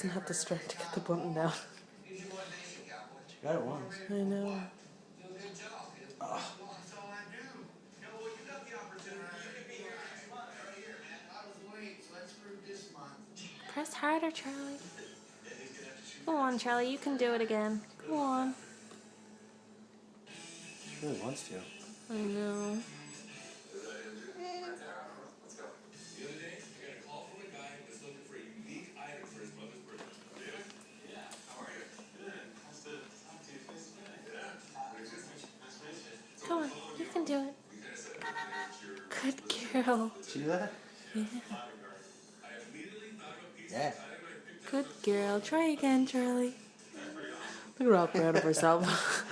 doesn't have the strength to get the button down. She got it once. I know. Press harder, Charlie. Go on, Charlie, you can do it again. Go on. She really wants to. I know. Come on, you can do it. Good girl. See that? Yeah. Yeah. Good girl. Try again, Charlie. Look at her all proud of herself.